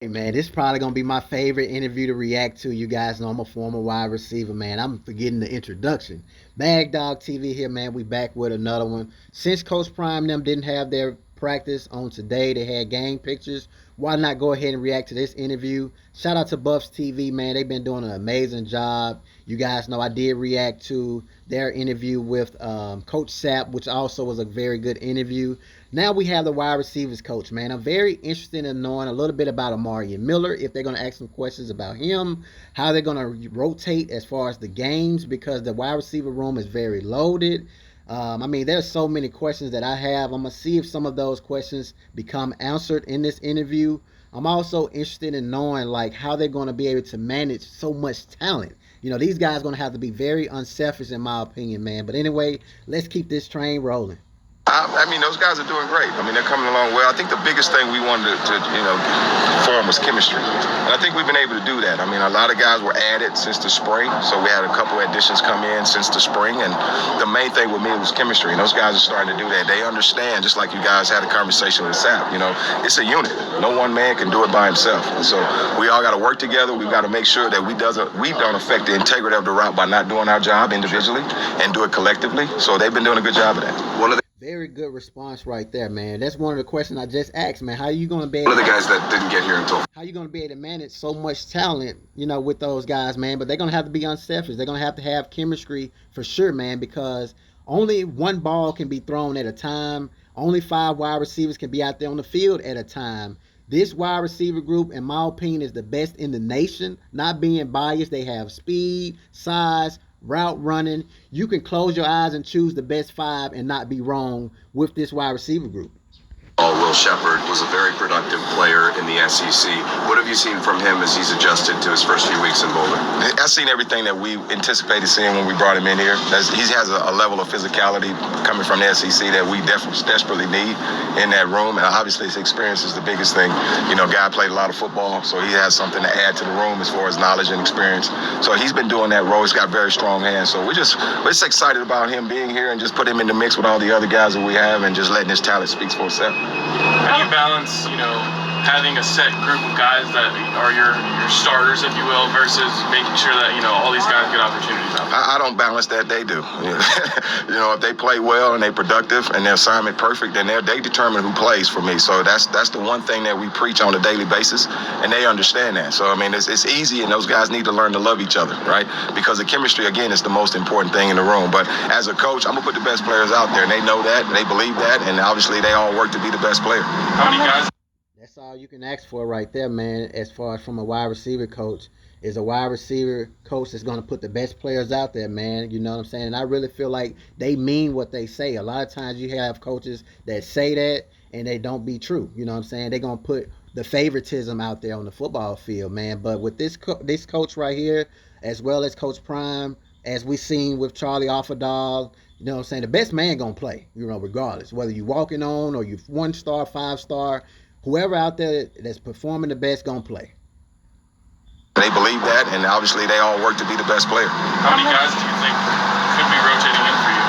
Hey man, this is probably gonna be my favorite interview to react to. You guys know I'm a former wide receiver, man. I'm forgetting the introduction. Bag Dog TV here, man. We back with another one. Since Coach Prime them didn't have their practice on today, they had game pictures. Why not go ahead and react to this interview? Shout out to Buffs TV, man. They've been doing an amazing job. You guys know I did react to their interview with Coach Sapp, which also was a very good interview. Now we have the wide receivers coach, man. I'm very interested in knowing a little bit about Amari Miller, if they're going to ask some questions about him, how they're going to rotate as far as the games, because the wide receiver room is very loaded. I mean, there's so many questions that I have. I'm going to see if some of those questions become answered in this interview. I'm also interested in knowing like how they're going to be able to manage so much talent. You know, these guys are going to have to be very unselfish, in my opinion, man. But anyway, let's keep this train rolling. I mean, those guys are doing great. I mean, they're coming along well. I think the biggest thing we wanted to form was chemistry. And I think we've been able to do that. I mean, a lot of guys were added since the spring. So we had a couple of additions come in since the spring. And the main thing with me was chemistry. And those guys are starting to do that. They understand, just like you guys had a conversation with Sapp, it's a unit. No one man can do it by himself. And so we all got to work together. We've got to make sure that we don't affect the integrity of the route by not doing our job individually and do it collectively. So they've been doing a good job of that. Very good response right there, man. That's one of the questions I just asked, man. How are you going to be one of the guys that didn't get here until how you going to be able to manage so much talent, with those guys, man? But they're going to have to be unselfish. They're going to have chemistry for sure, man, because only one ball can be thrown at a time. Only 5 wide receivers can be out there on the field at a time. This wide receiver group, in my opinion, is the best in the nation. Not being biased, they have speed, size, route running. You can close your eyes and choose the best 5 and not be wrong with this wide receiver group. Will Shepard was a very productive player in the SEC. What have you seen from him as he's adjusted to his first few weeks in Boulder? I've seen everything that we anticipated seeing when we brought him in here. He has a level of physicality coming from the SEC that we desperately need in that room. And obviously his experience is the biggest thing. Guy played a lot of football, so he has something to add to the room as far as knowledge and experience. So he's been doing that role. He's got very strong hands. So we're just excited about him being here and just put him in the mix with all the other guys that we have and just letting his talent speak for itself. How do you balance, having a set group of guys that are your starters, if you will, versus making sure that, all these guys get opportunities out there? I don't balance that. They do. If they play well and they're productive and their assignment perfect, then they determine who plays for me. So that's the one thing that we preach on a daily basis, and they understand that. So, I mean, it's easy, and those guys need to learn to love each other, right? Because the chemistry, again, is the most important thing in the room. But as a coach, I'm going to put the best players out there, and they know that, and they believe that, and obviously they all work to be the best player. How many guys? That's all you can ask for right there, man, as far as from a wide receiver coach. Is a wide receiver coach that's going to put the best players out there, man. You know what I'm saying? And I really feel like they mean what they say. A lot of times you have coaches that say that and they don't be true. You know what I'm saying? They're going to put the favoritism out there on the football field, man. But with this coach right here, as well as Coach Prime, as we seen with Charlie Offerdog, you know what I'm saying? The best man going to play, regardless. Whether you walking on or you 1-star, 5-star, whoever out there that's performing the best going to play. They believe that, and obviously they all work to be the best player. How many guys do you think could be rotating in for you?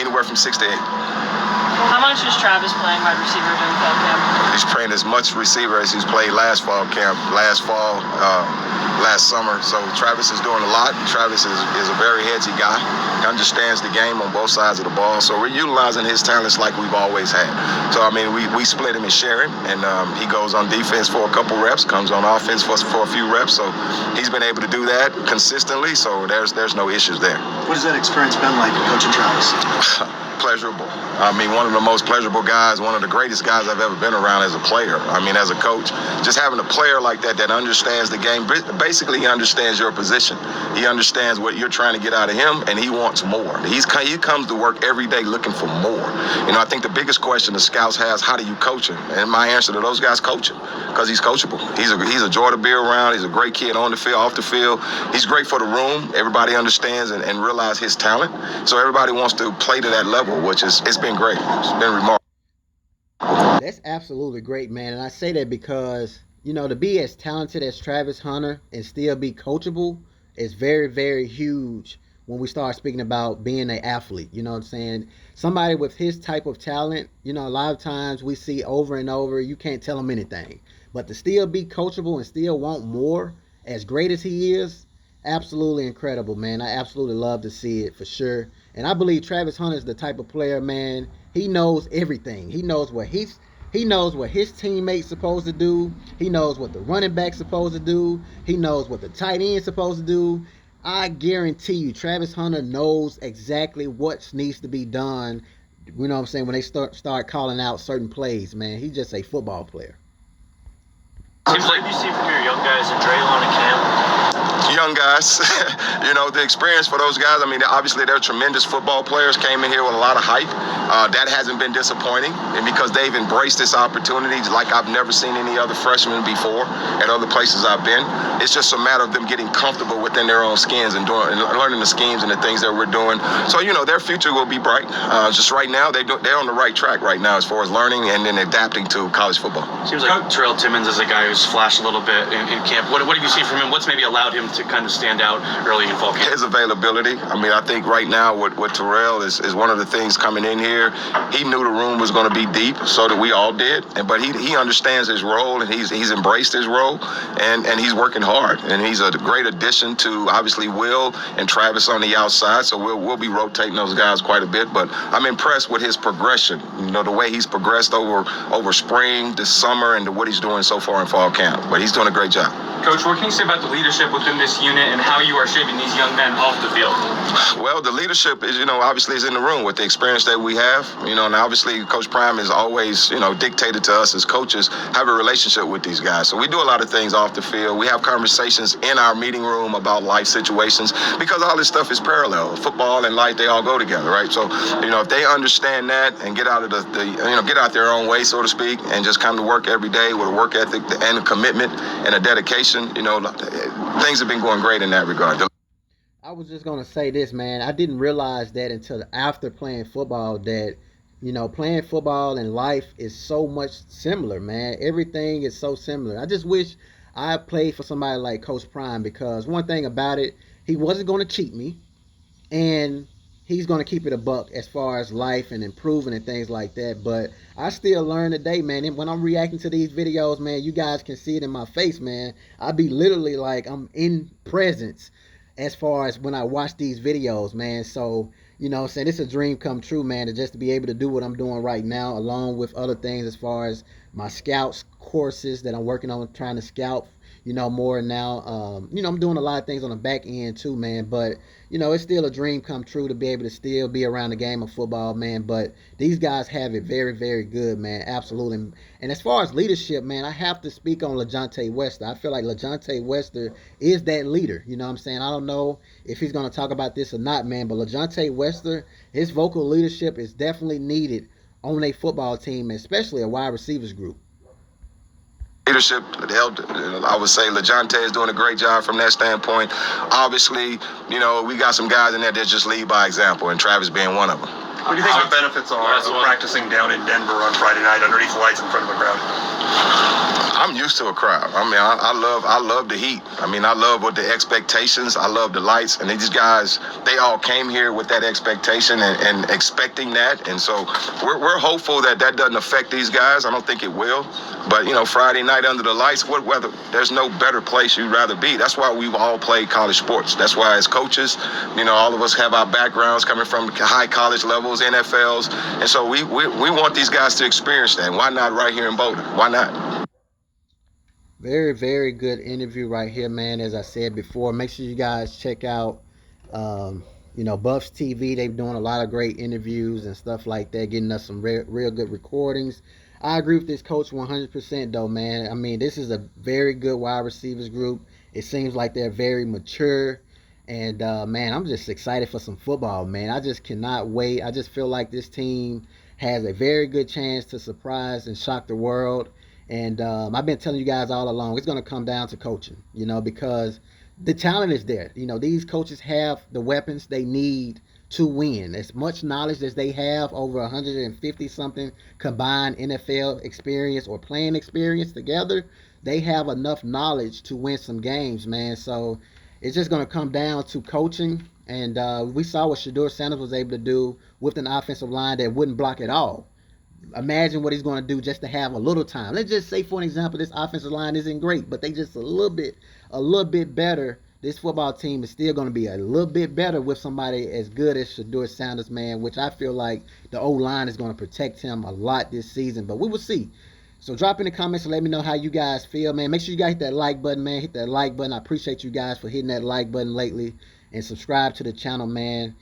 Anywhere from 6 to 8. How much is Travis playing wide receiver during fall camp? He's playing as much receiver as he's played last fall camp, last summer. So Travis is doing a lot. Travis is a very headsy guy. He understands the game on both sides of the ball. So we're utilizing his talents like we've always had. So, I mean, we split him and share him. And he goes on defense for a couple reps, comes on offense for a few reps. So he's been able to do that consistently. So there's no issues there. What has that experience been like coaching Travis? Pleasurable. I mean, one of the most pleasurable guys, one of the greatest guys I've ever been around as a player. I mean, as a coach, just having a player like that understands the game. Basically, he understands your position. He understands what you're trying to get out of him, and he wants more. He comes to work every day looking for more. I think the biggest question the scouts has, how do you coach him? And my answer to those guys, coach him, because he's coachable. He's a joy to be around. He's a great kid on the field, off the field. He's great for the room. Everybody understands and realize his talent. So everybody wants to play to that level, which it's been great. It's been remarkable. That's absolutely great, man. And I say that because, to be as talented as Travis Hunter and still be coachable is very, very huge when we start speaking about being an athlete. You know what I'm saying? Somebody with his type of talent, a lot of times we see over and over, you can't tell them anything. But to still be coachable and still want more, as great as he is, absolutely incredible, man. I absolutely love to see it for sure. And I believe Travis Hunter is the type of player, man. He knows everything. He knows what his teammates supposed to do. He knows what the running back's supposed to do. He knows what the tight end's supposed to do. I guarantee you, Travis Hunter knows exactly what needs to be done. You know what I'm saying? When they start calling out certain plays, man, he's just a football player. Seems like you see from your young guys in Draylon and Cam. Young guys, the experience for those guys, I mean, obviously they're tremendous football players, came in here with a lot of hype. That hasn't been disappointing, and because they've embraced this opportunity like I've never seen any other freshman before at other places I've been. It's just a matter of them getting comfortable within their own skins and learning the schemes and the things that we're doing. So, their future will be bright. Just right now, they're on the right track right now as far as learning and then adapting to college football. Seems like Terrell Timmons is a guy who's flashed a little bit in camp. What have you seen from him? What's maybe allowed him to kind of stand out early in fall camp? His availability. I mean, I think right now with Terrell is one of the things coming in here. He knew the room was going to be deep, so that we all did. But he understands his role, and he's embraced his role, and he's working hard. And he's a great addition to obviously Will and Travis on the outside. So we'll be rotating those guys quite a bit. But I'm impressed with his progression. The way he's progressed over spring, this summer, and what he's doing so far in fall camp. But he's doing a great job. Coach, what can you say about the leadership within this unit and how you are shaping these young men off the field? Well, the leadership is, obviously is in the room with the experience that we have. And obviously Coach Prime has always, dictated to us as coaches, have a relationship with these guys. So we do a lot of things off the field. We have conversations in our meeting room about life situations because all this stuff is parallel. Football and life, they all go together, right? So, if they understand that and get out of get out their own way, so to speak, and just come to work every day with a work ethic and a commitment and a dedication, things have been going great in that regard. I was just going to say this, man. I didn't realize that until after playing football that, playing football and life is so much similar, man. Everything is so similar. I just wish I played for somebody like Coach Prime because one thing about it, he wasn't going to cheat me, and he's going to keep it a buck as far as life and improving and things like that. But I still learn today, man. And when I'm reacting to these videos, man, you guys can see it in my face, man. I be literally like I'm in presence as far as when I watch these videos, man. So, I'm saying it's a dream come true, man, to be able to do what I'm doing right now, along with other things as far as my scouts courses that I'm working on, trying to scout, more now. I'm doing a lot of things on the back end too, man. But, it's still a dream come true to be able to still be around the game of football, man. But these guys have it very, very good, man. Absolutely. And as far as leadership, man, I have to speak on LaJohntay Wester. I feel like LaJohntay Wester is that leader. You know what I'm saying? I don't know if he's going to talk about this or not, man. But LaJohntay Wester, his vocal leadership is definitely needed on a football team, especially a wide receivers group. Leadership helped. I would say LaJohntay is doing a great job from that standpoint. Obviously, we got some guys in there that just lead by example, and Travis being one of them. What do you think the benefits are of practicing down in Denver on Friday night underneath the lights in front of a crowd? I'm used to a crowd. I mean, I love the heat. I mean, I love what the expectations. I love the lights. And these guys, they all came here with that expectation and expecting that. And so we're hopeful that doesn't affect these guys. I don't think it will. But, Friday night under the lights, what weather? There's no better place you'd rather be. That's why we've all played college sports. That's why as coaches, all of us have our backgrounds coming from high college levels, NFLs. And so we want these guys to experience that. Why not right here in Boulder? Why not? Very, very good interview right here, man. As I said before, make sure you guys check out, Buffs TV. They're doing a lot of great interviews and stuff like that, getting us some real good recordings. I agree with this coach 100% though, man. I mean, this is a very good wide receivers group. It seems like they're very mature. And, man, I'm just excited for some football, man. I just cannot wait. I just feel like this team has a very good chance to surprise and shock the world. And I've been telling you guys all along, it's going to come down to coaching, because the talent is there. These coaches have the weapons they need to win. As much knowledge as they have, over 150-something combined NFL experience or playing experience together, they have enough knowledge to win some games, man. So it's just going to come down to coaching. And we saw what Shedeur Sanders was able to do with an offensive line that wouldn't block at all. imagine what he's going to do just to have a little time. Let's just say, for an example, this offensive line isn't great, but they just a little bit better. This football team is still going to be a little bit better with somebody as good as Shedeur Sanders, man, which I feel like the O-line is going to protect him a lot this season, but we will see. So drop in the comments and let me know how you guys feel, man. Make sure you guys hit that like button, man. Hit that like button. I appreciate you guys for hitting that like button lately. And subscribe to the channel, man.